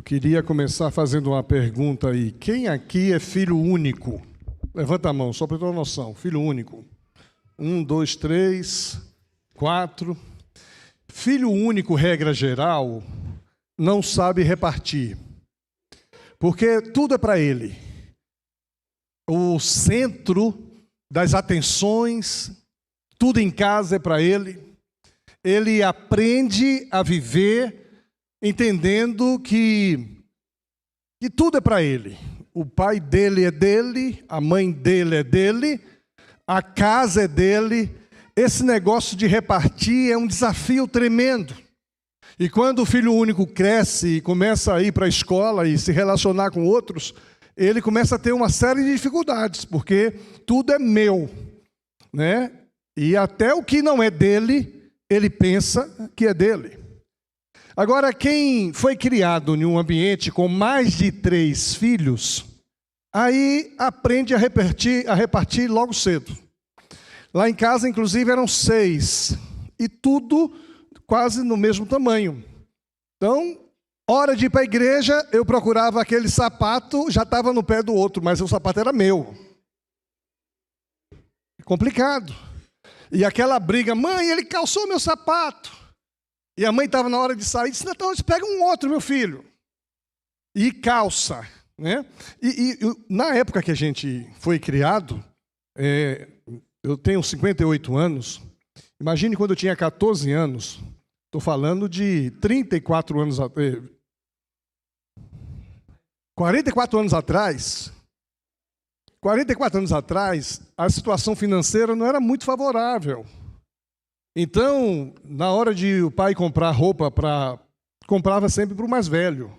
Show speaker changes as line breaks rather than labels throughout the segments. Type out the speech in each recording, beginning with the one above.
queria começar fazendo uma pergunta aí. Quem aqui é filho único? Levanta a mão, só para ter uma noção. Filho único. 1, 2, 3, 4. Filho único, regra geral, não sabe repartir. Porque tudo é para ele. O centro das atenções, tudo em casa é para ele. Ele aprende a viver entendendo que tudo é para ele. O pai dele é dele, a mãe dele é dele, a casa é dele. Esse negócio de repartir é um desafio tremendo. E quando o filho único cresce e começa a ir para a escola e se relacionar com outros, ele começa a ter uma série de dificuldades, porque tudo é meu, né? E até o que não é dele, ele pensa que é dele. Agora, quem foi criado em um ambiente com mais de 3 filhos, aí aprende a repartir logo cedo. Lá em casa, inclusive, eram 6, e tudo quase no mesmo tamanho. Então, hora de ir para a igreja, eu procurava aquele sapato, já estava no pé do outro, mas o sapato era meu. Complicado. E aquela briga, mãe, ele calçou meu sapato. E a mãe estava na hora de sair e disse, então, pega um outro, meu filho. E calça, né? E na época que a gente foi criado, eu tenho 58 anos, imagine quando eu tinha 14 anos, estou falando de 44 anos atrás, 44 anos atrás, a situação financeira não era muito favorável. Então, na hora de o pai comprar roupa, comprava sempre para o mais velho.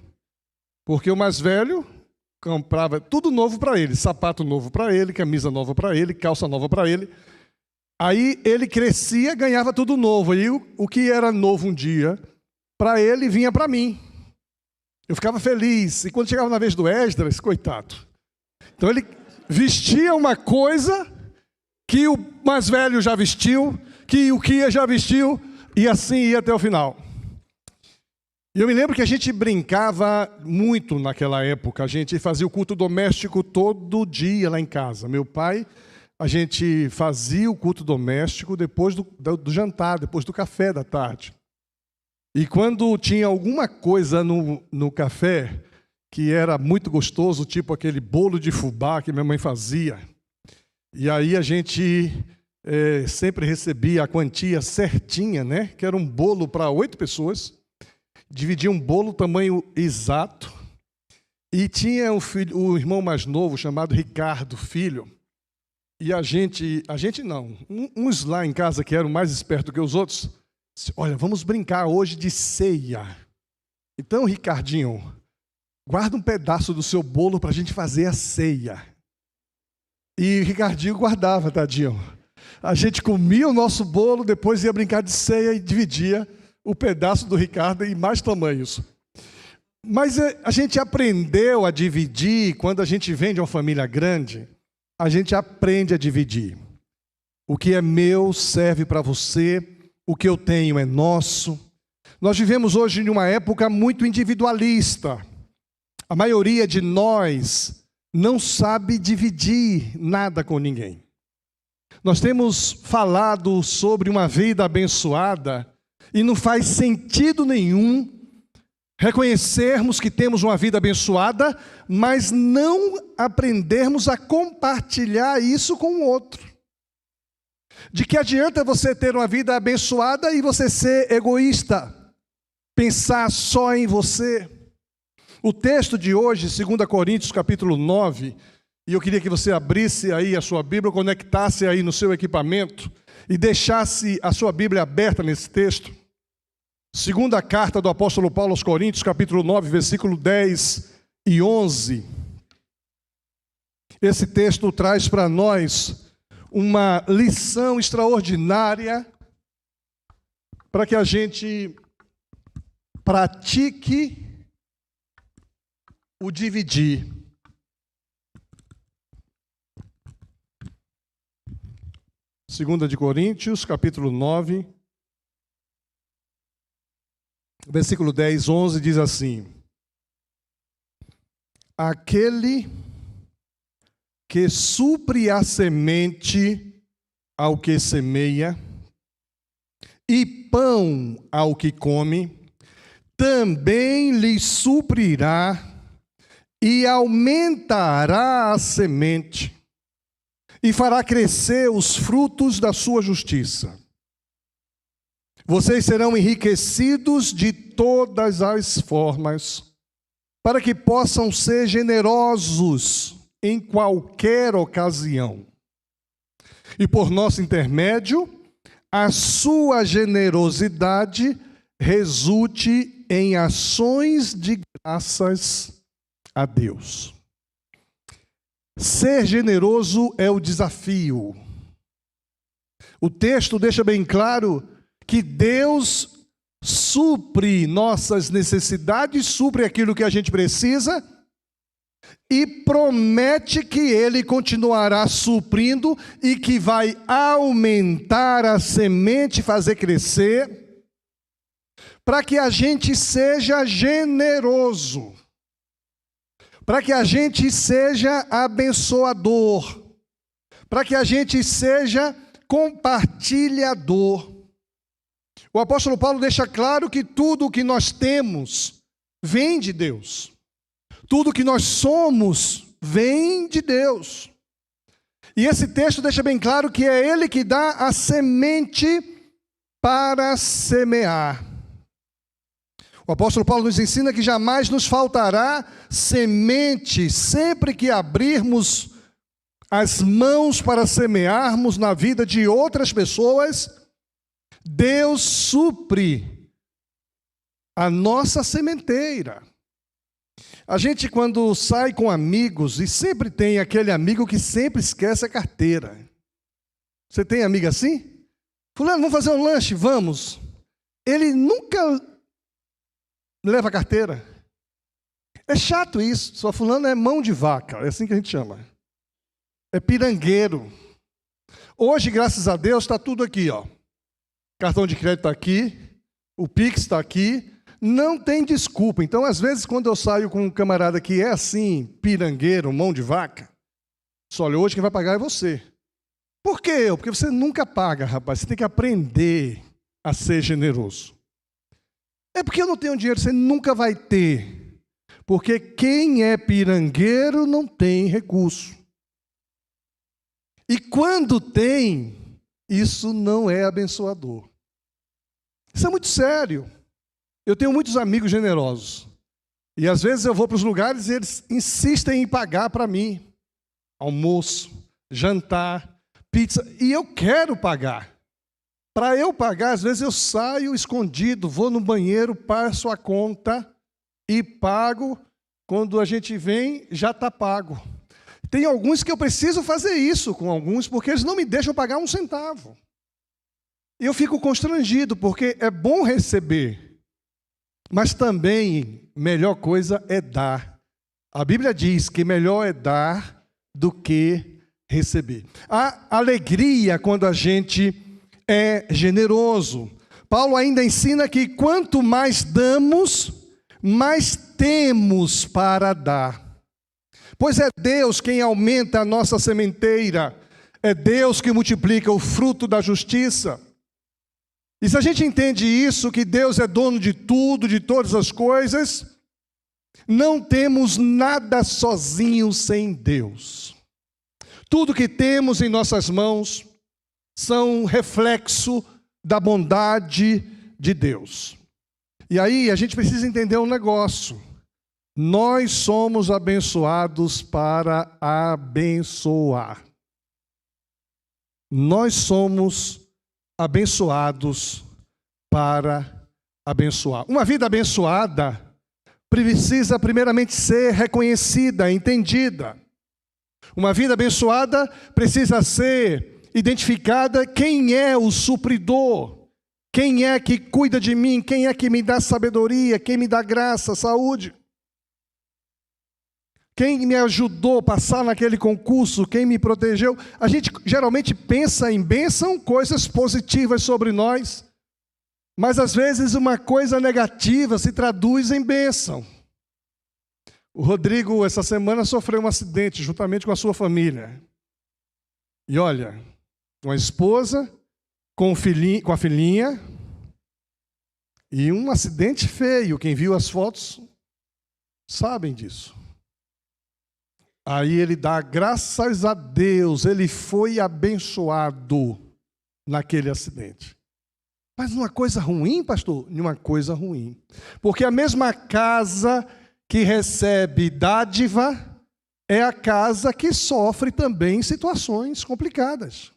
Porque o mais velho comprava tudo novo para ele, sapato novo para ele, camisa nova para ele, calça nova para ele. Aí ele crescia, ganhava tudo novo. Aí o que era novo um dia, para ele, vinha para mim. Eu ficava feliz. E quando chegava na vez do Esdras, coitado. Então ele vestia uma coisa que o mais velho já vestiu, que o Kia já vestiu, e assim ia até o final. E eu me lembro que a gente brincava muito naquela época. A gente fazia o culto doméstico todo dia lá em casa. Meu pai, a gente fazia o culto doméstico depois do jantar, depois do café da tarde. E quando tinha alguma coisa no café que era muito gostoso, tipo aquele bolo de fubá que minha mãe fazia, e aí a gente sempre recebia a quantia certinha, né? Que era um bolo para 8 pessoas, dividia um bolo tamanho exato, e tinha o irmão mais novo chamado Ricardo, filho, e a gente não, uns lá em casa que eram mais espertos que os outros, disse, olha, vamos brincar hoje de ceia. Então, Ricardinho, guarda um pedaço do seu bolo para a gente fazer a ceia. E Ricardinho guardava, tadinho. A gente comia o nosso bolo, depois ia brincar de ceia e dividia o pedaço do Ricardo em mais tamanhos. Mas a gente aprendeu a dividir, quando a gente vem de uma família grande, a gente aprende a dividir. O que é meu serve para você, o que eu tenho é nosso. Nós vivemos hoje em uma época muito individualista. A maioria de nós não sabe dividir nada com ninguém. Nós temos falado sobre uma vida abençoada e não faz sentido nenhum reconhecermos que temos uma vida abençoada, mas não aprendermos a compartilhar isso com o outro. De que adianta você ter uma vida abençoada e você ser egoísta, pensar só em você? O texto de hoje, 2 Coríntios capítulo 9, e eu queria que você abrisse aí a sua Bíblia, conectasse aí no seu equipamento e deixasse a sua Bíblia aberta nesse texto. Segunda carta do apóstolo Paulo aos Coríntios, capítulo 9, versículo 10 e 11. Esse texto traz para nós uma lição extraordinária para que a gente pratique o dividir. Segunda de Coríntios, capítulo 9, versículo 10, 11, diz assim: aquele que supre a semente ao que semeia e pão ao que come, também lhe suprirá e aumentará a semente e fará crescer os frutos da sua justiça. Vocês serão enriquecidos de todas as formas, para que possam ser generosos em qualquer ocasião. E por nosso intermédio, a sua generosidade resulte em ações de graças a Deus. Ser generoso é o desafio. O texto deixa bem claro que Deus supre nossas necessidades, supre aquilo que a gente precisa e promete que Ele continuará suprindo e que vai aumentar a semente, fazer crescer, para que a gente seja generoso, para que a gente seja abençoador, para que a gente seja compartilhador. O apóstolo Paulo deixa claro que tudo o que nós temos vem de Deus. Tudo o que nós somos vem de Deus. E esse texto deixa bem claro que é Ele que dá a semente para semear. O apóstolo Paulo nos ensina que jamais nos faltará semente sempre que abrirmos as mãos para semearmos na vida de outras pessoas. Deus supre a nossa sementeira. A gente, quando sai com amigos, e sempre tem aquele amigo que sempre esquece a carteira. Você tem amigo assim? Fulano, vamos fazer um lanche? Vamos. Ele nunca leva a carteira. É chato isso. Só fulano é mão de vaca, é assim que a gente chama. É pirangueiro. Hoje, graças a Deus, está tudo aqui, ó. Cartão de crédito está aqui, o Pix está aqui, não tem desculpa. Então, às vezes, quando eu saio com um camarada que é assim, pirangueiro, mão de vaca, só olha, hoje quem vai pagar é você. Por quê? Porque você nunca paga, rapaz. Você tem que aprender a ser generoso. É porque eu não tenho dinheiro, você nunca vai ter. Porque quem é pirangueiro não tem recurso. E quando tem, isso não é abençoador. Isso é muito sério. Eu tenho muitos amigos generosos. E às vezes eu vou para os lugares e eles insistem em pagar para mim. Almoço, jantar, pizza. E eu quero pagar. Para eu pagar, às vezes eu saio escondido, vou no banheiro, passo a conta e pago. Quando a gente vem, já está pago. Tem alguns que eu preciso fazer isso com alguns, porque eles não me deixam pagar um centavo. E eu fico constrangido, porque é bom receber, mas também melhor coisa é dar. A Bíblia diz que melhor é dar do que receber. Há alegria quando a gente é generoso. Paulo ainda ensina que quanto mais damos, mais temos para dar. Pois é Deus quem aumenta a nossa sementeira, é Deus que multiplica o fruto da justiça. E se a gente entende isso, que Deus é dono de tudo, de todas as coisas, não temos nada sozinhos sem Deus. Tudo que temos em nossas mãos são reflexo da bondade de Deus. E aí a gente precisa entender um negócio. Nós somos abençoados para abençoar. Nós somos abençoados para abençoar. Uma vida abençoada precisa primeiramente ser reconhecida, entendida. Uma vida abençoada precisa ser identificada quem é o supridor, quem é que cuida de mim, quem é que me dá sabedoria, quem me dá graça, saúde. Quem me ajudou a passar naquele concurso, quem me protegeu. A gente geralmente pensa em bênção, coisas positivas sobre nós, mas às vezes uma coisa negativa se traduz em bênção. O Rodrigo, essa semana, sofreu um acidente juntamente com a sua família. E olha, com a esposa, com a filhinha, e um acidente feio. Quem viu as fotos sabem disso. Aí ele dá graças a Deus, ele foi abençoado naquele acidente. Mas numa coisa ruim, pastor? Numa coisa ruim. Porque a mesma casa que recebe dádiva é a casa que sofre também situações complicadas.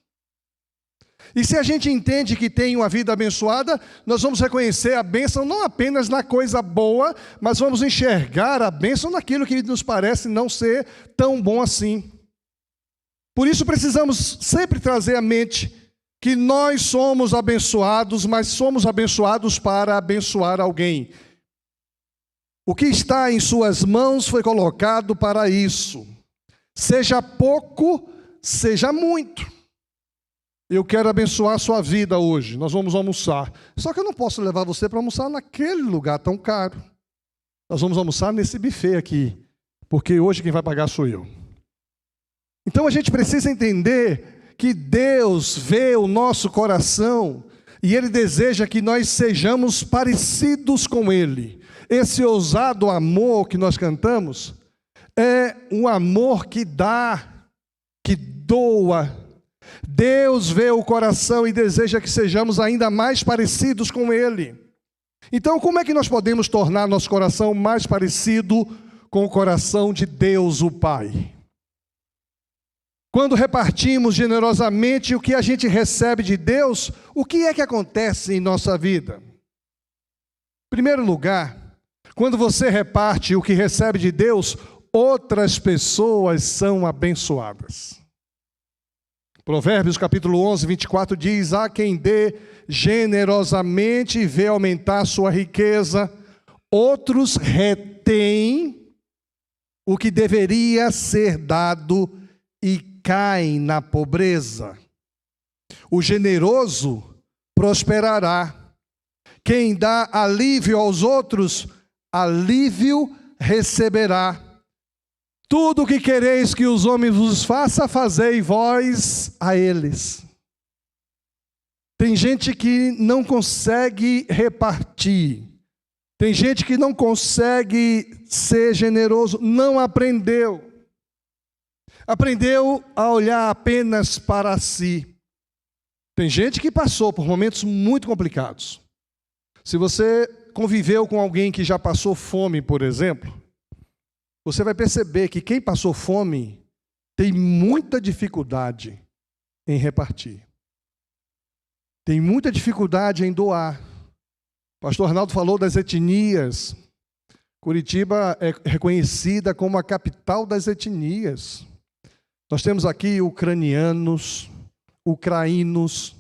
E se a gente entende que tem uma vida abençoada, nós vamos reconhecer a bênção não apenas na coisa boa, mas vamos enxergar a bênção naquilo que nos parece não ser tão bom assim. Por isso precisamos sempre trazer à mente que nós somos abençoados, mas somos abençoados para abençoar alguém. O que está em suas mãos foi colocado para isso. Seja pouco, seja muito. Eu quero abençoar a sua vida hoje. Nós vamos almoçar. Só que eu não posso levar você para almoçar naquele lugar tão caro. Nós vamos almoçar nesse buffet aqui. Porque hoje quem vai pagar sou eu. Então a gente precisa entender que Deus vê o nosso coração e Ele deseja que nós sejamos parecidos com Ele. Esse ousado amor que nós cantamos é um amor que dá, que doa. Deus vê o coração e deseja que sejamos ainda mais parecidos com Ele. Então, como é que nós podemos tornar nosso coração mais parecido com o coração de Deus, o Pai? Quando repartimos generosamente o que a gente recebe de Deus, o que é que acontece em nossa vida? Em primeiro lugar, quando você reparte o que recebe de Deus, outras pessoas são abençoadas. Provérbios capítulo 11, 24 diz: há quem dê generosamente e vê aumentar sua riqueza, outros retêm o que deveria ser dado e caem na pobreza. O generoso prosperará. Quem dá alívio aos outros, alívio receberá. Tudo o que quereis que os homens vos façam, fazei vós a eles. Tem gente que não consegue repartir. Tem gente que não consegue ser generoso, não aprendeu. Aprendeu a olhar apenas para si. Tem gente que passou por momentos muito complicados. Se você conviveu com alguém que já passou fome, por exemplo, você vai perceber que quem passou fome tem muita dificuldade em repartir. Tem muita dificuldade em doar. O pastor Arnaldo falou das etnias. Curitiba é reconhecida como a capital das etnias. Nós temos aqui ucranianos, ucranianos,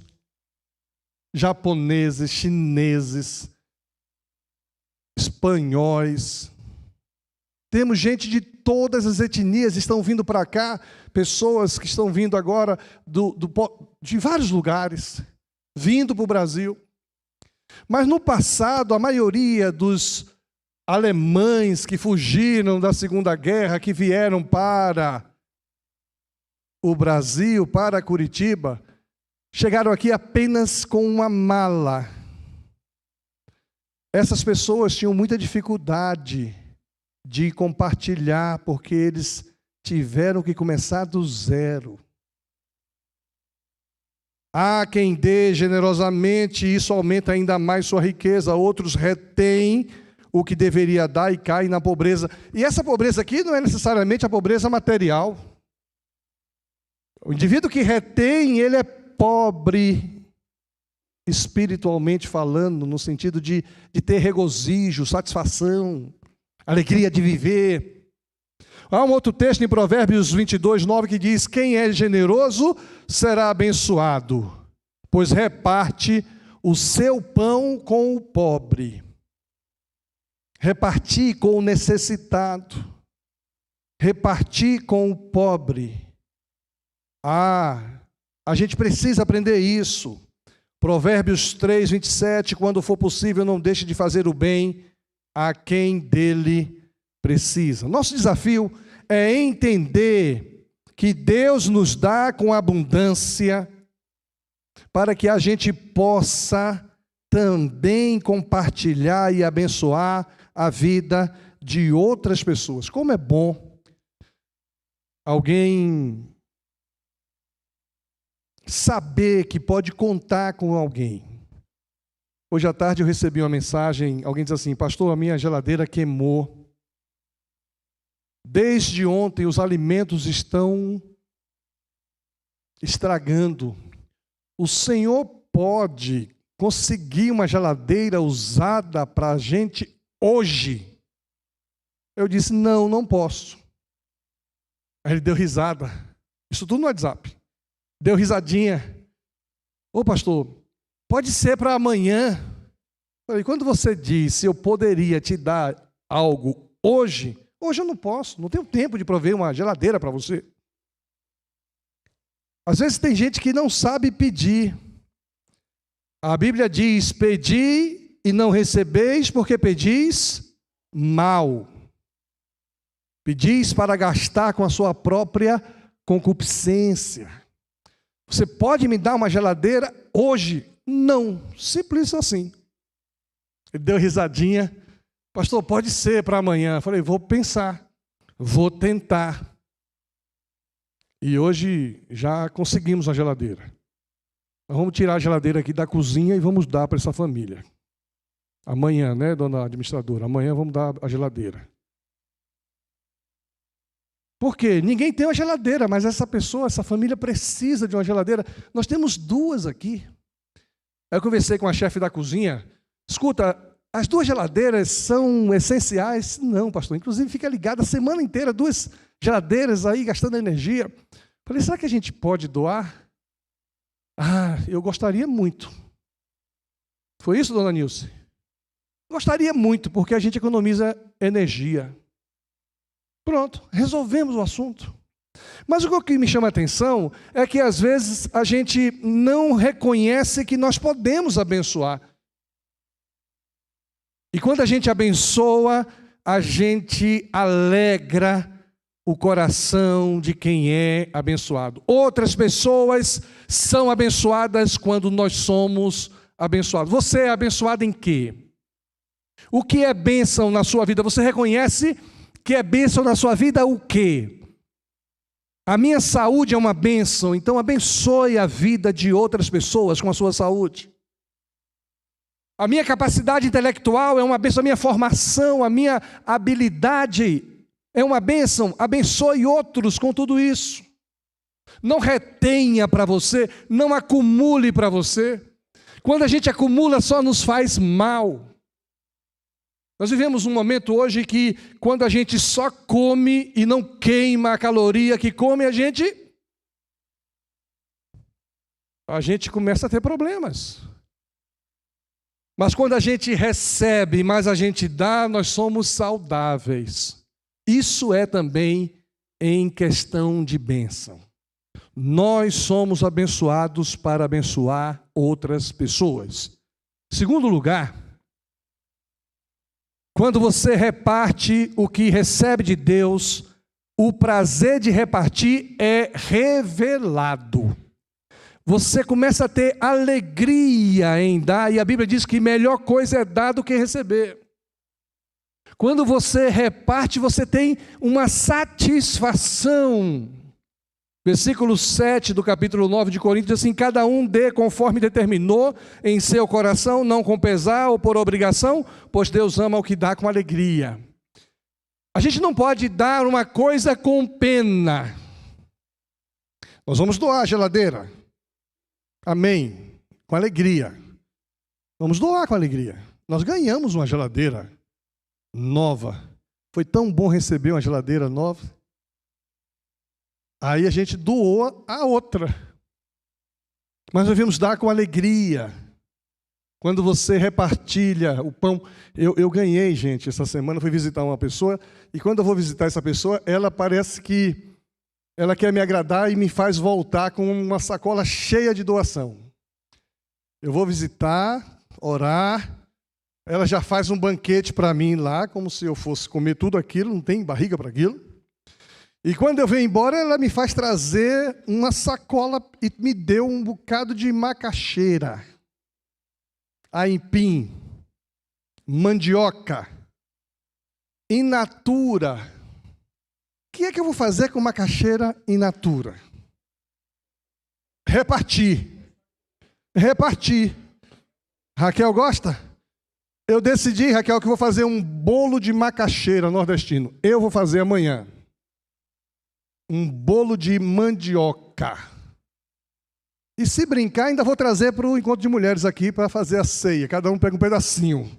japoneses, chineses, espanhóis. Temos gente de todas as etnias, estão vindo para cá, pessoas que estão vindo agora de vários lugares, vindo para o Brasil. Mas no passado, a maioria dos alemães que fugiram da Segunda Guerra, que vieram para o Brasil, para Curitiba, chegaram aqui apenas com uma mala. Essas pessoas tinham muita dificuldade de compartilhar, porque eles tiveram que começar do zero. Há quem dê generosamente, isso aumenta ainda mais sua riqueza. Outros retêm o que deveria dar e caem na pobreza. E essa pobreza aqui não é necessariamente a pobreza material. O indivíduo que retém, ele é pobre, espiritualmente falando, no sentido de ter regozijo, satisfação, alegria de viver. Há um outro texto em Provérbios 22, 9 que diz: quem é generoso será abençoado, pois reparte o seu pão com o pobre. Repartir com o necessitado, repartir com o pobre. A gente precisa aprender isso. Provérbios 3, 27, quando for possível, não deixe de fazer o bem a quem dele precisa. Nosso desafio é entender que Deus nos dá com abundância para que a gente possa também compartilhar e abençoar a vida de outras pessoas. Como é bom alguém saber que pode contar com alguém. Hoje à tarde eu recebi uma mensagem, alguém diz assim: pastor, a minha geladeira queimou. Desde ontem os alimentos estão estragando. O Senhor pode conseguir uma geladeira usada para a gente hoje? Eu disse: não posso. Aí ele deu risada. Isso tudo no WhatsApp. Deu risadinha. Ô pastor, pode ser para amanhã. Falei: quando você disse eu poderia te dar algo hoje eu não posso, não tenho tempo de prover uma geladeira para você. Às vezes tem gente que não sabe pedir. A Bíblia diz: pedi e não recebeis, porque pedis mal. Pedis para gastar com a sua própria concupiscência. Você pode me dar uma geladeira hoje? Não, simples assim. Ele deu risadinha. Pastor, pode ser para amanhã. Eu falei: vou pensar, vou tentar. E hoje já conseguimos a geladeira. Nós vamos tirar a geladeira aqui da cozinha e vamos dar para essa família. Amanhã, né, dona administradora? Amanhã vamos dar a geladeira. Por quê? Ninguém tem uma geladeira, mas essa pessoa, essa família precisa de uma geladeira. Nós temos duas aqui. Aí eu conversei com a chefe da cozinha. Escuta, as duas geladeiras são essenciais? Não, pastor. Inclusive fica ligada a semana inteira, duas geladeiras aí gastando energia. Falei: será que a gente pode doar? Ah, eu gostaria muito. Foi isso, dona Nilce? Gostaria muito, porque a gente economiza energia. Pronto, resolvemos o assunto. Mas o que me chama a atenção é que às vezes a gente não reconhece que nós podemos abençoar. E quando a gente abençoa, a gente alegra o coração de quem é abençoado. Outras pessoas são abençoadas quando nós somos abençoados. Você é abençoado em quê? O que é bênção na sua vida? Você reconhece que é bênção na sua vida o quê? A minha saúde é uma bênção, então abençoe a vida de outras pessoas com a sua saúde. A minha capacidade intelectual é uma bênção, a minha formação, a minha habilidade é uma bênção. Abençoe outros com tudo isso. Não retenha para você, não acumule para você. Quando a gente acumula, só nos faz mal. Nós vivemos um momento hoje que, quando a gente só come e não queima a caloria que come, a gente começa a ter problemas. Mas quando a gente recebe, mas a gente dá, nós somos saudáveis. Isso é também em questão de bênção. Nós somos abençoados para abençoar outras pessoas. Segundo lugar, quando você reparte o que recebe de Deus, o prazer de repartir é revelado. Você começa a ter alegria em dar, e a Bíblia diz que melhor coisa é dar do que receber. Quando você reparte, você tem uma satisfação. Versículo 7 do capítulo 9 de Coríntios diz assim: cada um dê conforme determinou em seu coração, não com pesar ou por obrigação, pois Deus ama o que dá com alegria. A gente não pode dar uma coisa com pena. Nós vamos doar a geladeira. Amém. Com alegria. Vamos doar com alegria. Nós ganhamos uma geladeira nova. Foi tão bom receber uma geladeira nova. Aí a gente doou a outra. Mas nós devemos dar com alegria. Quando você repartilha o pão. Eu ganhei, gente, essa semana, fui visitar uma pessoa. E quando eu vou visitar essa pessoa, ela parece que ela quer me agradar e me faz voltar com uma sacola cheia de doação. Eu vou visitar, orar, Ela já faz um banquete para mim lá, como se eu fosse comer tudo aquilo, não tem barriga para aquilo. E quando eu venho embora, ela me faz trazer uma sacola e me deu um bocado de macaxeira, aipim, mandioca, in natura. O que é que eu vou fazer com macaxeira in natura? Repartir. Raquel gosta? Eu decidi, Raquel, que vou fazer um bolo de macaxeira nordestino. Eu vou fazer amanhã. Um bolo de mandioca. E se brincar, ainda vou trazer para o encontro de mulheres aqui para fazer a ceia. Cada um pega um pedacinho.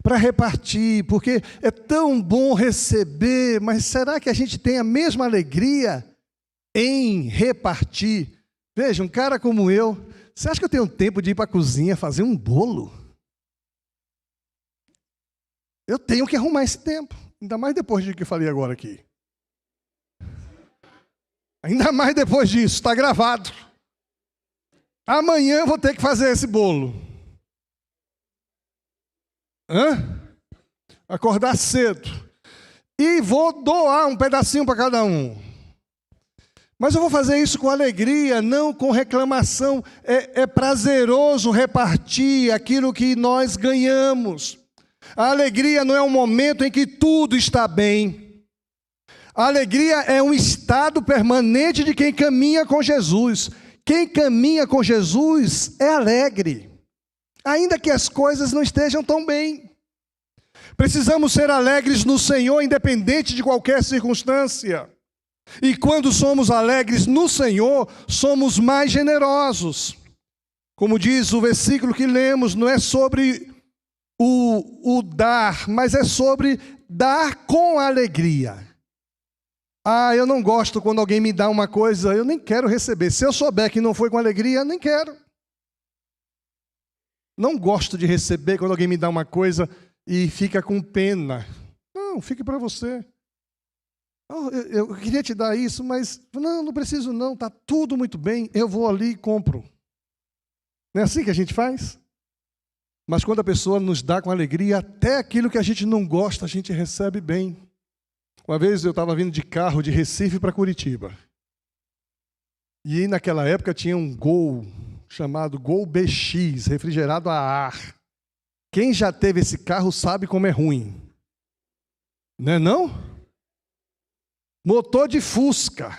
Para repartir, porque é tão bom receber, mas será que a gente tem a mesma alegria em repartir? Veja, um cara como eu, você acha que eu tenho tempo de ir para a cozinha fazer um bolo? Eu tenho que arrumar esse tempo. Ainda mais depois do que eu falei agora aqui. Ainda mais depois disso, está gravado. Amanhã eu vou ter que fazer esse bolo. Acordar cedo. E vou doar um pedacinho para cada um. Mas eu vou fazer isso com alegria, não com reclamação. É prazeroso repartir aquilo que nós ganhamos. A alegria não é um momento em que tudo está bem. A alegria é um estado permanente de quem caminha com Jesus. Quem caminha com Jesus é alegre, ainda que as coisas não estejam tão bem. Precisamos ser alegres no Senhor, independente de qualquer circunstância. E quando somos alegres no Senhor, somos mais generosos. Como diz o versículo que lemos, não é sobre o dar, mas é sobre dar com alegria. Eu não gosto quando alguém me dá uma coisa, eu nem quero receber. Se eu souber que não foi com alegria, nem quero. Não gosto de receber quando alguém me dá uma coisa e fica com pena. Não, fique para você. Eu queria te dar isso, mas não preciso não, está tudo muito bem, eu vou ali e compro. Não é assim que a gente faz? Mas quando a pessoa nos dá com alegria, até aquilo que a gente não gosta, a gente recebe bem. Uma vez eu estava vindo de carro de Recife para Curitiba. E naquela época tinha um Gol, chamado Gol BX, refrigerado a ar. Quem já teve esse carro sabe como é ruim. Não é não? Motor de Fusca.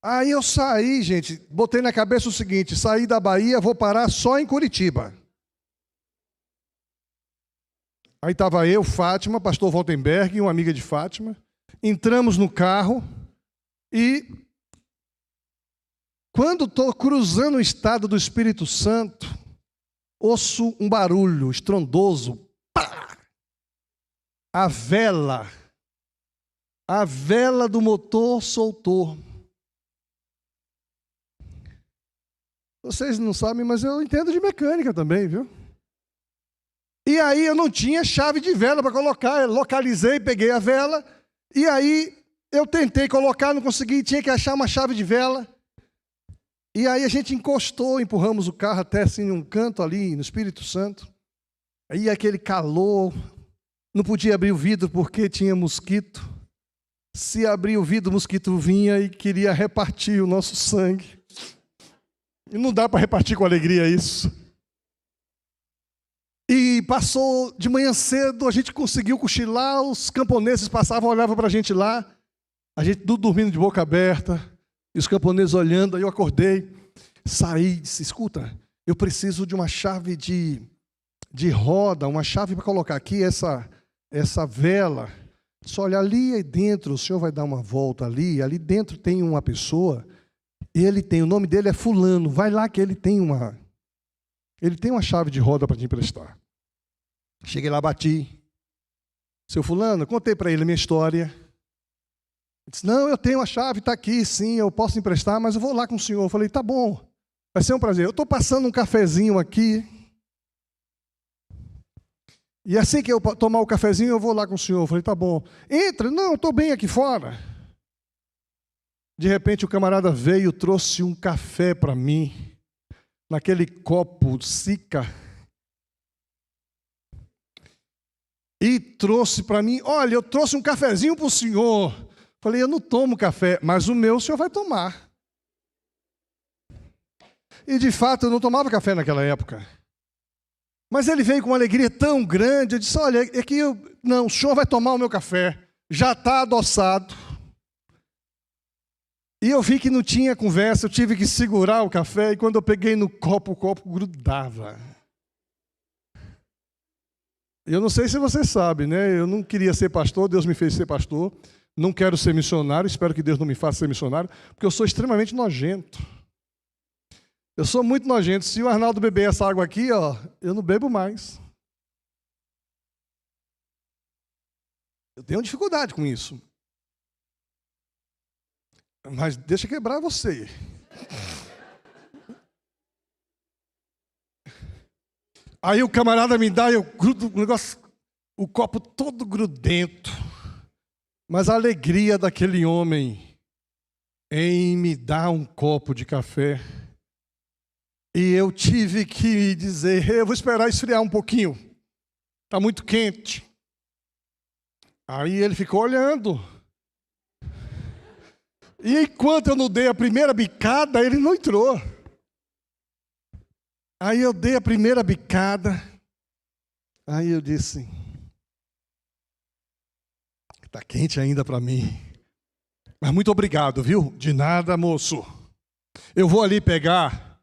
Aí eu saí, gente, botei na cabeça o seguinte, saí da Bahia, vou parar só em Curitiba. Aí estava eu, Fátima, pastor Waltenberg, uma amiga de Fátima. Entramos no carro e quando estou cruzando o estado do Espírito Santo, ouço um barulho estrondoso. Pá! A vela do motor soltou. Vocês não sabem, mas eu entendo de mecânica também, viu? E aí eu não tinha chave de vela para colocar, eu localizei, peguei a vela, e aí eu tentei colocar, não consegui, tinha que achar uma chave de vela. E aí a gente encostou, empurramos o carro até assim um canto ali no Espírito Santo. Aí aquele calor, não podia abrir o vidro porque tinha mosquito. Se abrir o vidro, o mosquito vinha e queria repartir o nosso sangue. E não dá para repartir com alegria isso. E passou de manhã cedo, a gente conseguiu cochilar, os camponeses passavam, olhavam para a gente lá, a gente tudo dormindo de boca aberta, e os camponeses olhando, aí eu acordei, saí e disse, escuta, eu preciso de uma chave de roda, uma chave para colocar aqui essa vela. Só olha ali dentro, o senhor vai dar uma volta ali dentro tem uma pessoa, o nome dele é fulano, vai lá que ele tem uma chave de roda para te emprestar. Cheguei lá, bati. Seu fulano, contei para ele a minha história. Ele disse, não, eu tenho a chave, está aqui, sim, eu posso emprestar, mas eu vou lá com o senhor. Eu falei, tá bom, vai ser um prazer. Eu estou passando um cafezinho aqui. E assim que eu tomar o cafezinho, eu vou lá com o senhor. Eu falei, tá bom. Entra. Não, estou bem aqui fora. De repente, o camarada veio, trouxe um café para mim. naquele copo Sica, e trouxe para mim, olha, eu trouxe um cafezinho para o senhor. Falei, eu não tomo café, mas o meu o senhor vai tomar. E de fato eu não tomava café naquela época. Mas ele veio com uma alegria tão grande, eu disse, olha, é que não, o senhor vai tomar o meu café, já está adoçado. E eu vi que não tinha conversa, eu tive que segurar o café, e quando eu peguei no copo, o copo grudava. Eu não sei se você sabe, né? Eu não queria ser pastor, Deus me fez ser pastor. Não quero ser missionário, espero que Deus não me faça ser missionário, porque eu sou extremamente nojento. Eu sou muito nojento. Se o Arnaldo beber essa água aqui, ó, eu não bebo mais. Eu tenho dificuldade com isso. Mas deixa quebrar você. Aí o camarada me dá, eu grudo o negócio, o copo todo grudento. Mas a alegria daquele homem em me dar um copo de café. E eu tive que dizer, eu vou esperar esfriar um pouquinho. Está muito quente. Aí ele ficou olhando. E enquanto eu não dei a primeira bicada, ele não entrou. Aí eu dei a primeira bicada. Aí eu disse, está quente ainda para mim. Mas muito obrigado, viu? De nada, moço. Eu vou ali pegar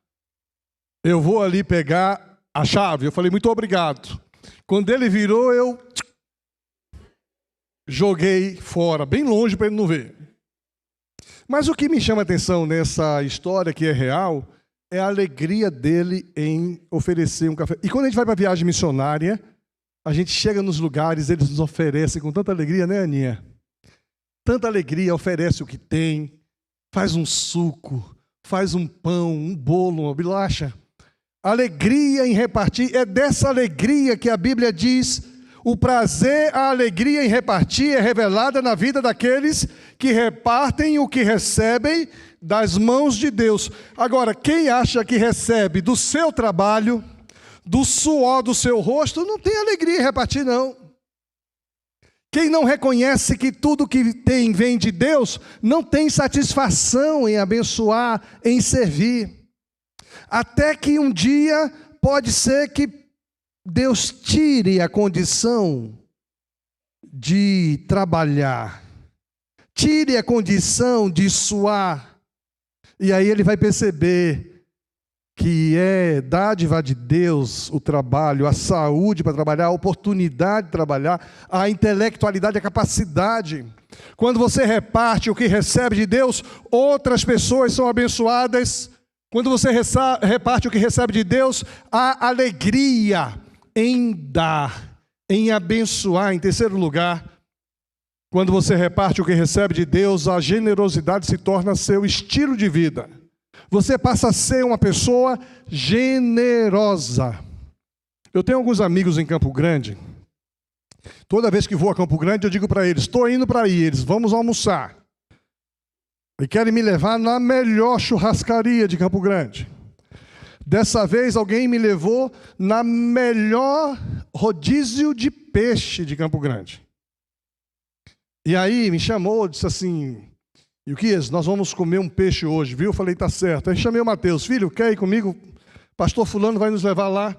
a chave. Eu falei, muito obrigado. Quando ele virou, eu joguei fora, bem longe para ele não ver. Mas o que me chama a atenção nessa história, que é real, é a alegria dele em oferecer um café. E quando a gente vai para a viagem missionária, a gente chega nos lugares, eles nos oferecem com tanta alegria, né, Aninha? Tanta alegria, oferece o que tem, faz um suco, faz um pão, um bolo, uma bolacha. Alegria em repartir, é dessa alegria que a Bíblia diz, o prazer, a alegria em repartir é revelada na vida daqueles que repartem o que recebem das mãos de Deus. Agora, quem acha que recebe do seu trabalho, do suor do seu rosto, não tem alegria em repartir, não. Quem não reconhece que tudo que tem vem de Deus, não tem satisfação em abençoar, em servir. Até que um dia pode ser que Deus tire a condição de trabalhar, tire a condição de suar, e aí ele vai perceber que é dádiva de Deus o trabalho, a saúde para trabalhar, a oportunidade de trabalhar, a intelectualidade, a capacidade. Quando você reparte o que recebe de Deus, outras pessoas são abençoadas. Quando você reparte o que recebe de Deus, há alegria em dar, em abençoar. Em terceiro lugar, quando você reparte o que recebe de Deus, a generosidade se torna seu estilo de vida. Você passa a ser uma pessoa generosa. Eu tenho alguns amigos em Campo Grande. Toda vez que vou a Campo Grande, eu digo para eles, estou indo para aí, eles, vamos almoçar. E querem me levar na melhor churrascaria de Campo Grande. Dessa vez, alguém me levou na melhor rodízio de peixe de Campo Grande. E aí me chamou, disse assim, Ilquias, nós vamos comer um peixe hoje, viu? Eu falei, tá certo. Aí chamei o Mateus, filho, quer ir comigo? Pastor fulano vai nos levar lá.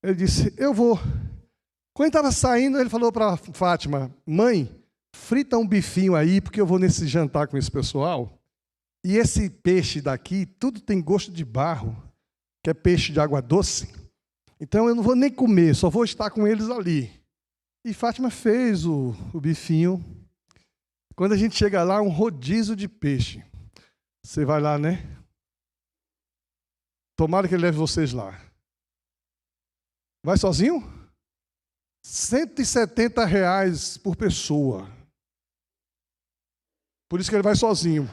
Ele disse, eu vou. Quando ele estava saindo, ele falou para Fátima, mãe, frita um bifinho aí, porque eu vou nesse jantar com esse pessoal. E esse peixe daqui, tudo tem gosto de barro, que é peixe de água doce. Então eu não vou nem comer, só vou estar com eles ali. E Fátima fez o bifinho. Quando a gente chega lá, um rodízio de peixe. Você vai lá, né? Tomara que ele leve vocês lá. Vai sozinho? R$170 por pessoa. Por isso que ele vai sozinho.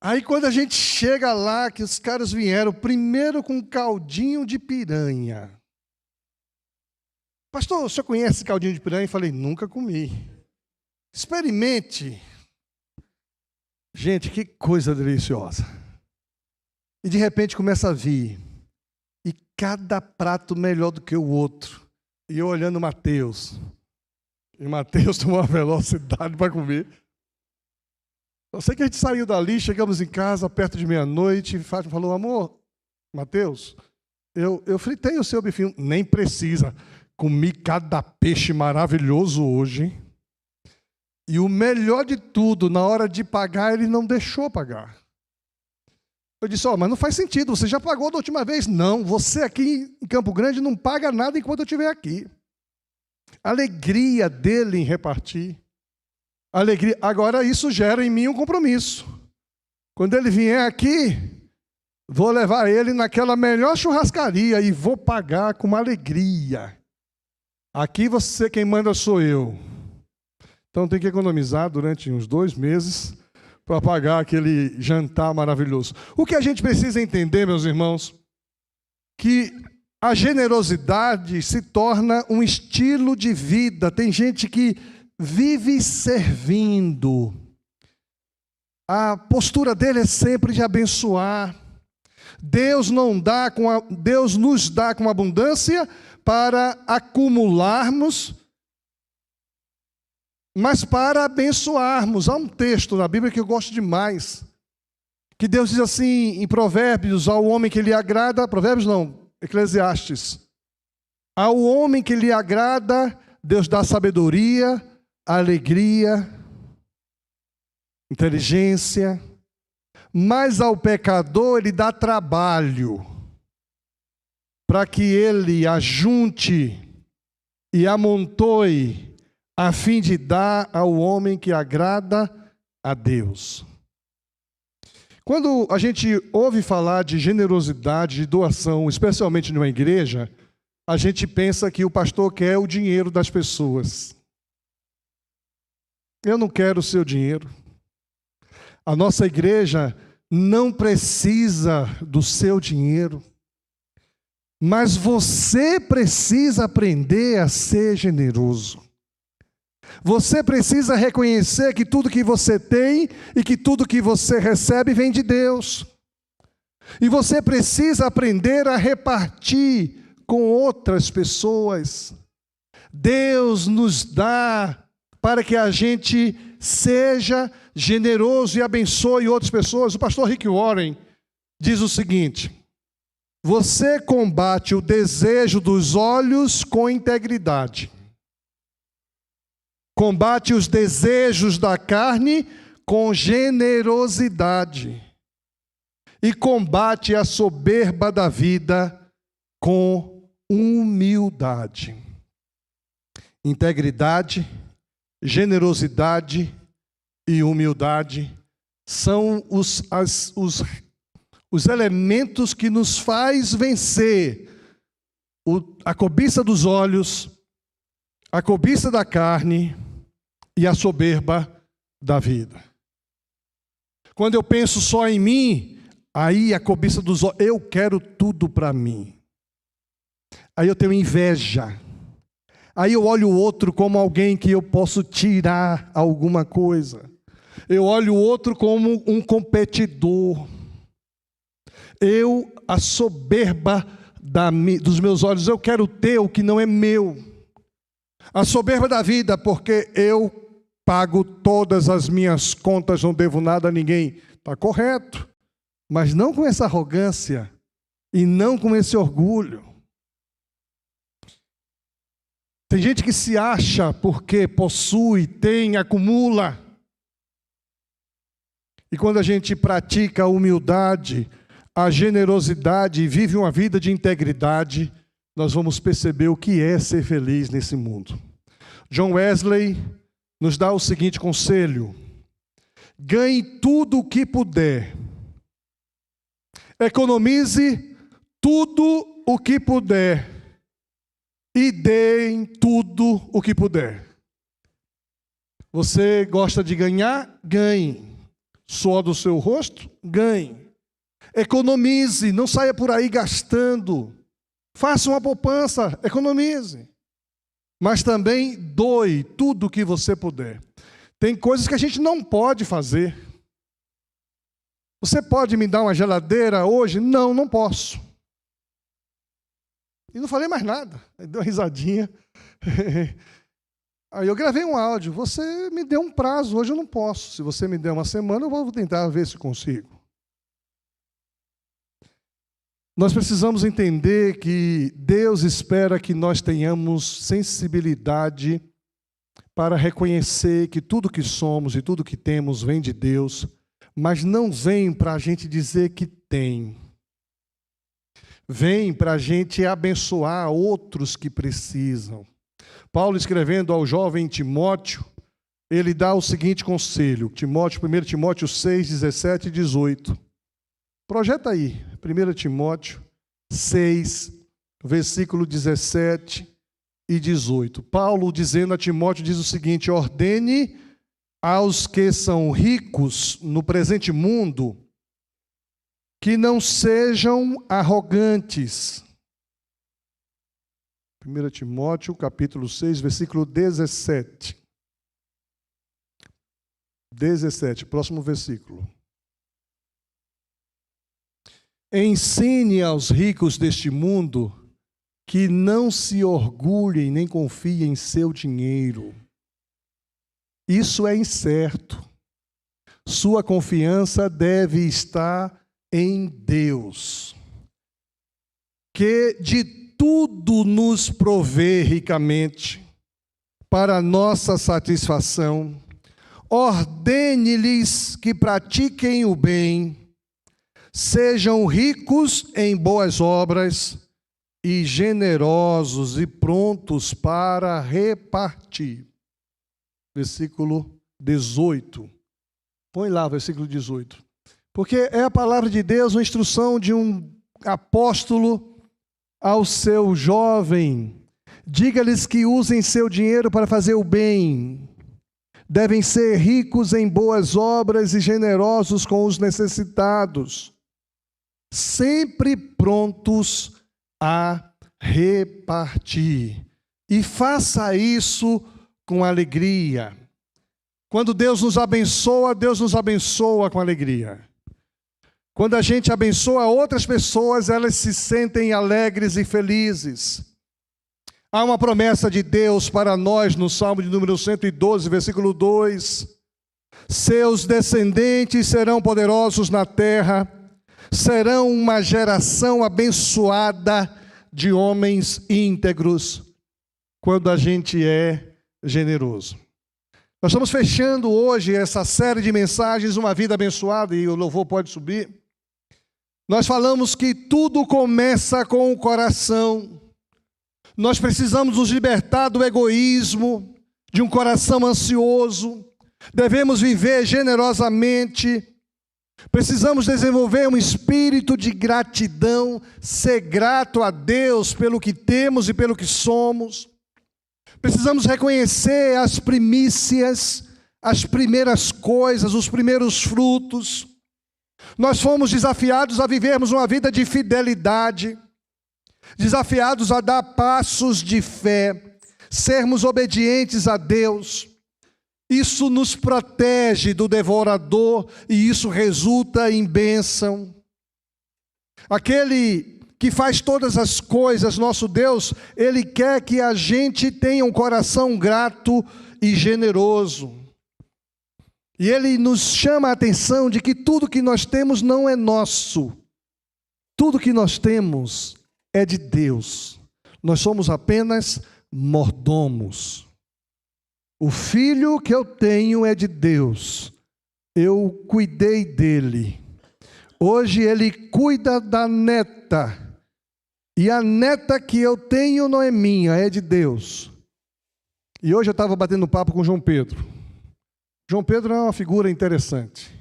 Aí quando a gente chega lá, que os caras vieram primeiro com um caldinho de piranha. Pastor, o senhor conhece caldinho de piranha? Eu falei, nunca comi. Experimente. Gente, que coisa deliciosa. E de repente começa a vir. E cada prato melhor do que o outro. E eu olhando Mateus. E Mateus tem uma velocidade para comer. Eu sei que a gente saiu dali, chegamos em casa perto de meia-noite. E Fátima falou, amor, Mateus, eu fritei o seu bifinho. Nem precisa. Comi cada peixe maravilhoso hoje. E o melhor de tudo, na hora de pagar, ele não deixou pagar. Eu disse, mas não faz sentido, você já pagou da última vez. Não, você aqui em Campo Grande não paga nada enquanto eu estiver aqui. A alegria dele em repartir. Alegria. Agora isso gera em mim um compromisso. Quando ele vier aqui, vou levar ele naquela melhor churrascaria e vou pagar com uma alegria. Aqui você, quem manda sou eu. Então tem que economizar durante uns 2 meses para pagar aquele jantar maravilhoso. O que a gente precisa entender, meus irmãos, que a generosidade se torna um estilo de vida. Tem gente que vive servindo. A postura dele é sempre de abençoar. Deus nos dá com abundância para acumularmos, mas para abençoarmos. Há um texto na Bíblia que eu gosto demais, que Deus diz assim em Provérbios, ao homem que lhe agrada, Provérbios não, Eclesiastes, ao homem que lhe agrada, Deus dá sabedoria, alegria, inteligência, mas ao pecador ele dá trabalho, para que ele ajunte e amontoe, a fim de dar ao homem que agrada a Deus. Quando a gente ouve falar de generosidade, de doação, especialmente numa igreja, a gente pensa que o pastor quer o dinheiro das pessoas. Eu não quero o seu dinheiro. A nossa igreja não precisa do seu dinheiro, mas você precisa aprender a ser generoso. Você precisa reconhecer que tudo que você tem e que tudo que você recebe vem de Deus. E você precisa aprender a repartir com outras pessoas. Deus nos dá para que a gente seja generoso e abençoe outras pessoas. O pastor Rick Warren diz o seguinte: você combate o desejo dos olhos com integridade. Combate os desejos da carne com generosidade. E combate a soberba da vida com humildade. Integridade, generosidade e humildade são os elementos que nos faz vencer a cobiça dos olhos, a cobiça da carne e a soberba da vida. Quando eu penso só em mim, aí a cobiça dos olhos, eu quero tudo para mim. Aí eu tenho inveja. Aí eu olho o outro como alguém que eu posso tirar alguma coisa. Eu olho o outro como um competidor. A soberba dos meus olhos, eu quero ter o que não é meu. A soberba da vida, porque eu pago todas as minhas contas, não devo nada a ninguém. Está correto, mas não com essa arrogância e não com esse orgulho. Tem gente que se acha porque possui, tem, acumula. E quando a gente pratica a humildade, a generosidade e vive uma vida de integridade, nós vamos perceber o que é ser feliz nesse mundo. John Wesley nos dá o seguinte conselho: ganhe tudo o que puder, economize tudo o que puder e dê tudo o que puder. Você gosta de ganhar? Ganhe. Suor do seu rosto? Ganhe. Economize, não saia por aí gastando. Faça uma poupança, economize. Mas também doe tudo o que você puder. Tem coisas que a gente não pode fazer. Você pode me dar uma geladeira hoje? Não, não posso. E não falei mais nada. Ele deu uma risadinha. Aí eu gravei um áudio. Você me deu um prazo, hoje eu não posso. Se você me der uma semana, eu vou tentar ver se consigo. Nós precisamos entender que Deus espera que nós tenhamos sensibilidade para reconhecer que tudo que somos e tudo que temos vem de Deus, mas não vem para a gente dizer que tem. Vem para a gente abençoar outros que precisam. Paulo, escrevendo ao jovem Timóteo, ele dá o seguinte conselho. 1 Timóteo 6, 17 e 18. Projeta aí, 1 Timóteo 6, versículo 17 e 18. Paulo, dizendo a Timóteo, diz o seguinte: ordene aos que são ricos no presente mundo que não sejam arrogantes. 1 Timóteo, capítulo 6, versículo 17. 17, próximo versículo. Ensine aos ricos deste mundo que não se orgulhem nem confiem em seu dinheiro. Isso é incerto. Sua confiança deve estar em Deus, que de tudo nos provê ricamente para nossa satisfação. Ordene-lhes que pratiquem o bem, sejam ricos em boas obras e generosos e prontos para repartir. Versículo 18. Põe lá o versículo 18. Porque é a palavra de Deus, uma instrução de um apóstolo ao seu jovem. Diga-lhes que usem seu dinheiro para fazer o bem. Devem ser ricos em boas obras e generosos com os necessitados, sempre prontos a repartir. E faça isso com alegria. Quando Deus nos abençoa com alegria. Quando a gente abençoa outras pessoas, elas se sentem alegres e felizes. Há uma promessa de Deus para nós no Salmo de número 112, versículo 2. Seus descendentes serão poderosos na terra, serão uma geração abençoada de homens íntegros, quando a gente é generoso. Nós estamos fechando hoje essa série de mensagens, Uma Vida Abençoada, e o louvor pode subir. Nós falamos que tudo começa com o coração. Nós precisamos nos libertar do egoísmo, de um coração ansioso. Devemos viver generosamente. Precisamos desenvolver um espírito de gratidão, ser grato a Deus pelo que temos e pelo que somos. Precisamos reconhecer as primícias, as primeiras coisas, os primeiros frutos. Nós fomos desafiados a vivermos uma vida de fidelidade, desafiados a dar passos de fé, sermos obedientes a Deus. Isso nos protege do devorador e isso resulta em bênção. Aquele que faz todas as coisas, nosso Deus, Ele quer que a gente tenha um coração grato e generoso. E Ele nos chama a atenção de que tudo que nós temos não é nosso. Tudo que nós temos é de Deus. Nós somos apenas mordomos. O filho que eu tenho é de Deus. Eu cuidei dele. Hoje ele cuida da neta. E a neta que eu tenho não é minha, é de Deus. E hoje eu estava batendo papo com o João Pedro. João Pedro é uma figura interessante.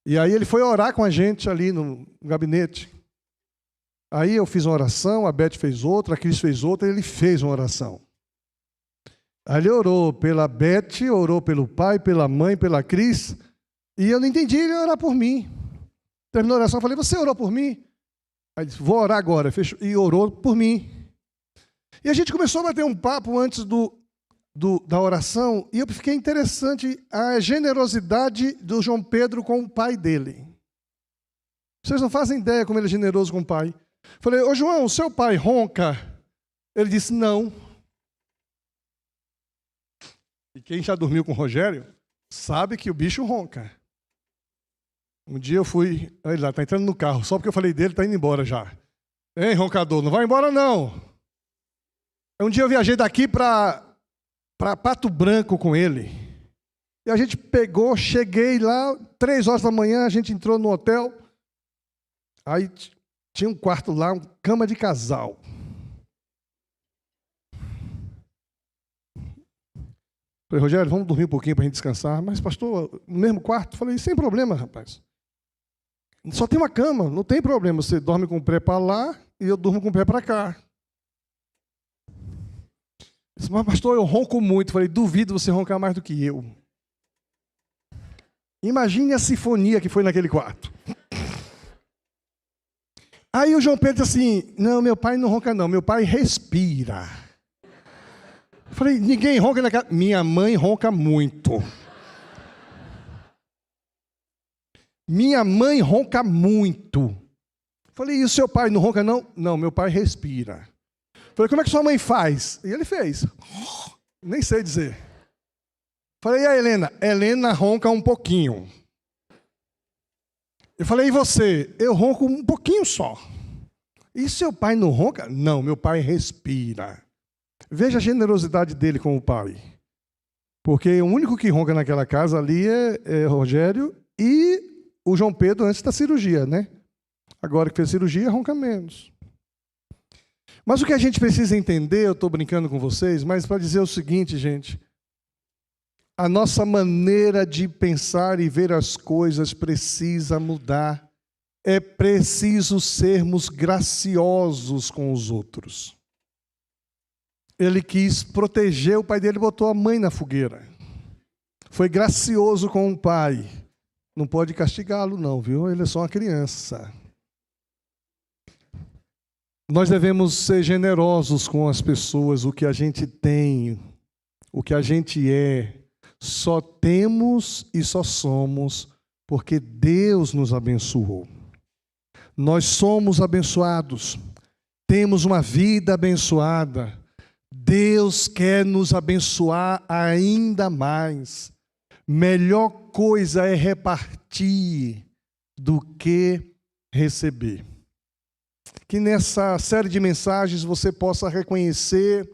E aí ele foi orar com a gente ali no gabinete. Aí eu fiz uma oração, a Beth fez outra, a Cris fez outra, e ele fez uma oração. Aí ele orou pela Beth, orou pelo pai, pela mãe, pela Cris, e eu não entendi ele orar por mim. Terminou a oração, eu falei, você orou por mim? Aí ele disse, vou orar agora, fechou, e orou por mim. E a gente começou a bater um papo antes da oração, e eu fiquei interessante a generosidade do João Pedro com o pai dele. Vocês não fazem ideia como ele é generoso com o pai. Falei, ô João, seu pai ronca? Ele disse, não. E quem já dormiu com o Rogério sabe que o bicho ronca. Um dia eu fui, olha lá, está entrando no carro, só porque eu falei dele, está indo embora já. Hein, roncador, não vai embora não. Um dia eu viajei daqui para Pato Branco com ele. E a gente pegou, cheguei lá, 3 horas da manhã, a gente entrou no hotel. Aí tinha um quarto lá, uma cama de casal. Falei, Rogério, vamos dormir um pouquinho para a gente descansar. Mas, pastor, no mesmo quarto? Falei, sem problema, rapaz. Só tem uma cama, não tem problema. Você dorme com o pé para lá e eu durmo com o pé para cá. Disse, mas, pastor, eu ronco muito. Falei, duvido você roncar mais do que eu. Imagine a sinfonia que foi naquele quarto. Aí o João Pedro disse assim, não, meu pai não ronca não, meu pai respira. Falei, ninguém ronca na casa. Minha mãe ronca muito. Minha mãe ronca muito. Falei, e o seu pai não ronca não? Não, meu pai respira. Falei, como é que sua mãe faz? E ele fez. Nem sei dizer. Falei, e a Helena? Helena ronca um pouquinho. Eu falei, e você? Eu ronco um pouquinho só. E seu pai não ronca? Não, meu pai respira. Veja a generosidade dele com o pai. Porque o único que ronca naquela casa ali é Rogério e o João Pedro antes da cirurgia, né? Agora que fez cirurgia, ronca menos. Mas o que a gente precisa entender, eu estou brincando com vocês, mas para dizer o seguinte, gente, a nossa maneira de pensar e ver as coisas precisa mudar. É preciso sermos graciosos com os outros. Ele quis proteger o pai dele, botou a mãe na fogueira. Foi gracioso com o pai. Não pode castigá-lo não, viu? Ele é só uma criança. Nós devemos ser generosos com as pessoas, o que a gente tem, o que a gente é. Só temos e só somos porque Deus nos abençoou. Nós somos abençoados, temos uma vida abençoada. Deus quer nos abençoar ainda mais. Melhor coisa é repartir do que receber. Que nessa série de mensagens você possa reconhecer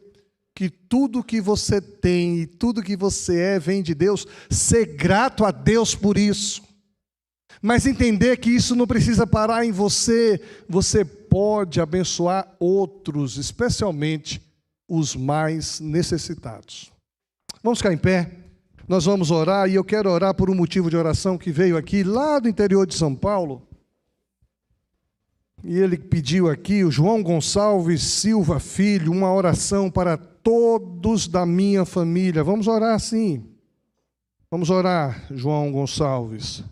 que tudo que você tem e tudo que você é vem de Deus, ser grato a Deus por isso. Mas entender que isso não precisa parar em você, você pode abençoar outros, especialmente os mais necessitados. Vamos ficar em pé, nós vamos orar e eu quero orar por um motivo de oração que veio aqui lá do interior de São Paulo. E ele pediu aqui, o João Gonçalves Silva Filho, uma oração para todos da minha família. Vamos orar sim. Vamos orar, João Gonçalves.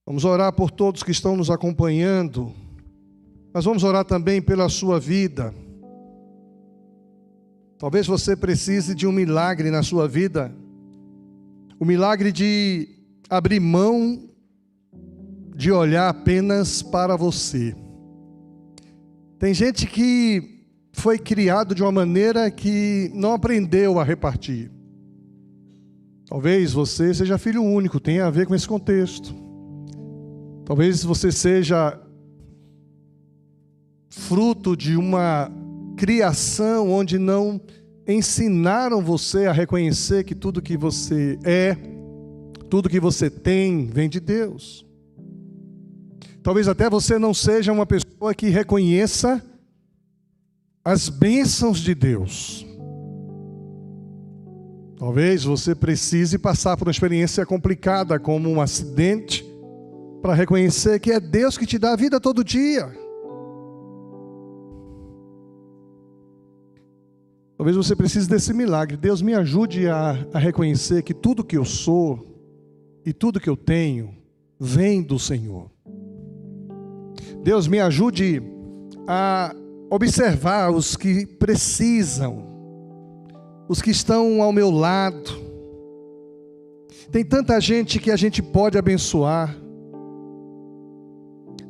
Vamos orar por todos que estão nos acompanhando. Mas vamos orar também pela sua vida. Talvez você precise de um milagre na sua vida. O milagre de abrir mão de olhar apenas para você. Tem gente que foi criado de uma maneira que não aprendeu a repartir. Talvez você seja filho único, tenha a ver com esse contexto. Talvez você seja fruto de uma criação onde não ensinaram você a reconhecer que tudo que você é, tudo que você tem, vem de Deus. Talvez até você não seja uma pessoa que reconheça as bênçãos de Deus. Talvez você precise passar por uma experiência complicada, como um acidente, para reconhecer que é Deus que te dá a vida todo dia. Talvez você precise desse milagre. Deus me ajude a reconhecer que tudo que eu sou e tudo que eu tenho vem do Senhor. Deus me ajude a observar os que precisam, os que estão ao meu lado. Tem tanta gente que a gente pode abençoar.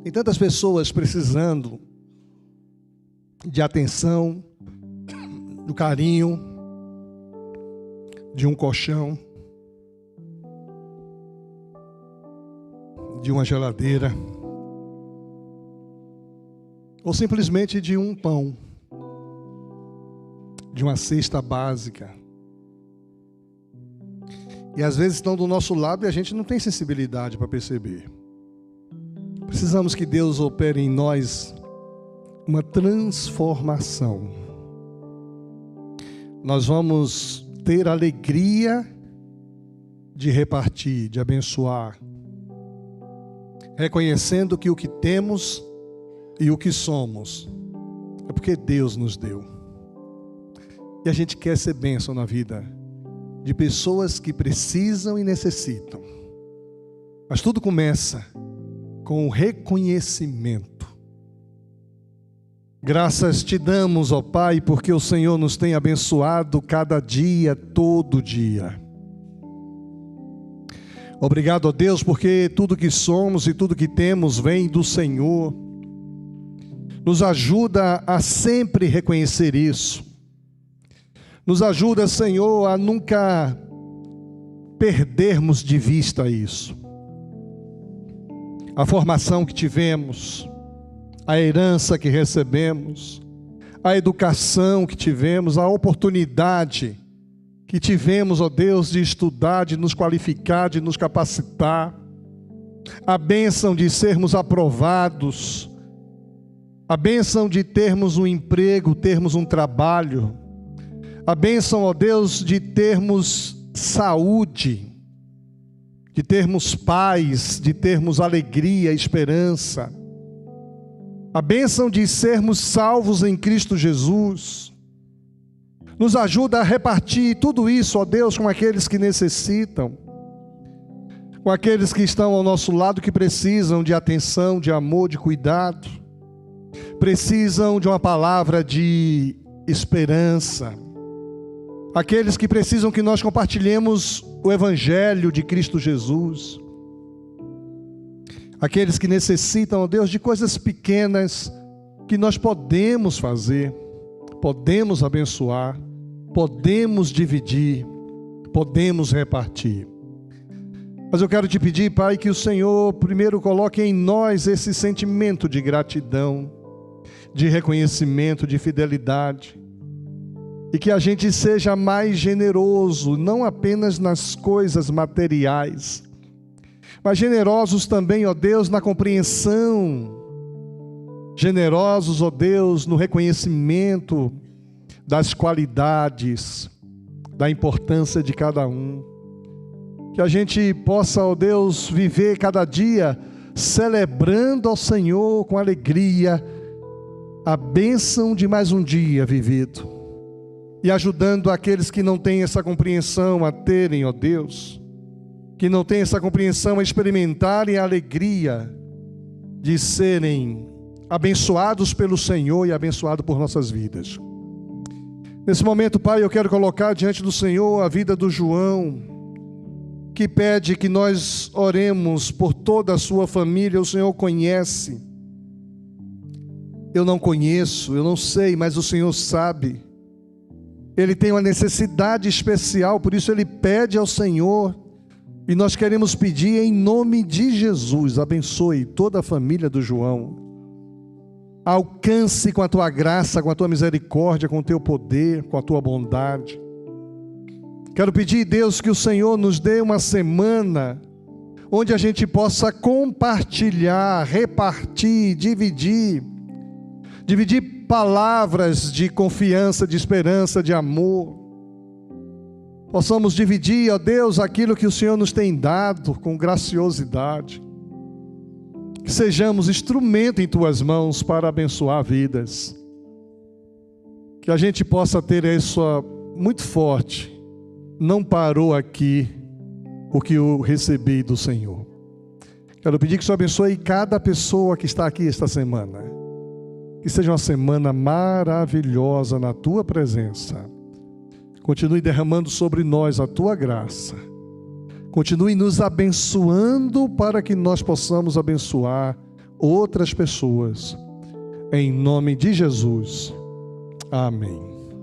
Tem tantas pessoas precisando de atenção, do carinho, de um colchão, de uma geladeira, ou simplesmente de um pão, de uma cesta básica. E às vezes estão do nosso lado e a gente não tem sensibilidade para perceber. Precisamos que Deus opere em nós uma transformação. Nós vamos ter alegria de repartir, de abençoar, reconhecendo que o que temos e o que somos é porque Deus nos deu. E a gente quer ser bênção na vida de pessoas que precisam e necessitam. Mas tudo começa com o reconhecimento. Graças te damos, ó Pai, porque o Senhor nos tem abençoado cada dia, todo dia. Obrigado, ó Deus, porque tudo que somos e tudo que temos vem do Senhor. Nos ajuda a sempre reconhecer isso. Nos ajuda, Senhor, a nunca perdermos de vista isso. A formação que tivemos, a herança que recebemos, a educação que tivemos, a oportunidade que tivemos, ó Deus, de estudar, de nos qualificar, de nos capacitar, a bênção de sermos aprovados, a bênção de termos um emprego, termos um trabalho, a bênção, ó Deus, de termos saúde, de termos paz, de termos alegria, esperança, a bênção de sermos salvos em Cristo Jesus. Nos ajuda a repartir tudo isso, ó Deus, com aqueles que necessitam, com aqueles que estão ao nosso lado, que precisam de atenção, de amor, de cuidado, precisam de uma palavra de esperança, aqueles que precisam que nós compartilhemos o Evangelho de Cristo Jesus, aqueles que necessitam, ó Deus, de coisas pequenas que nós podemos fazer, podemos abençoar, podemos dividir, podemos repartir. Mas eu quero te pedir, Pai, que o Senhor primeiro coloque em nós esse sentimento de gratidão, de reconhecimento, de fidelidade, e que a gente seja mais generoso, não apenas nas coisas materiais, mas generosos também, ó Deus, na compreensão, generosos, ó Deus, no reconhecimento das qualidades, da importância de cada um. Que a gente possa, ó Deus, viver cada dia celebrando ao Senhor com alegria a bênção de mais um dia vivido. E ajudando aqueles que não têm essa compreensão a terem, ó Deus, que não têm essa compreensão a experimentarem a alegria de serem abençoados pelo Senhor e abençoados por nossas vidas. Nesse momento, Pai, eu quero colocar diante do Senhor a vida do João, que pede que nós oremos por toda a sua família. O Senhor conhece. Eu não conheço, eu não sei, mas o Senhor sabe. Ele tem uma necessidade especial, por isso ele pede ao Senhor. E nós queremos pedir em nome de Jesus, abençoe toda a família do João. Alcance com a tua graça, com a tua misericórdia, com o teu poder, com a tua bondade. Quero pedir, Deus, que o Senhor nos dê uma semana onde a gente possa compartilhar, repartir, dividir palavras de confiança, de esperança, de amor. Possamos dividir, ó Deus, aquilo que o Senhor nos tem dado com graciosidade. Que sejamos instrumento em tuas mãos para abençoar vidas. Que a gente possa ter isso muito forte. Não parou aqui o que eu recebi do Senhor. Quero pedir que o Senhor abençoe cada pessoa que está aqui esta semana. Que seja uma semana maravilhosa na tua presença. Continue derramando sobre nós a tua graça. Continue nos abençoando para que nós possamos abençoar outras pessoas. Em nome de Jesus. Amém.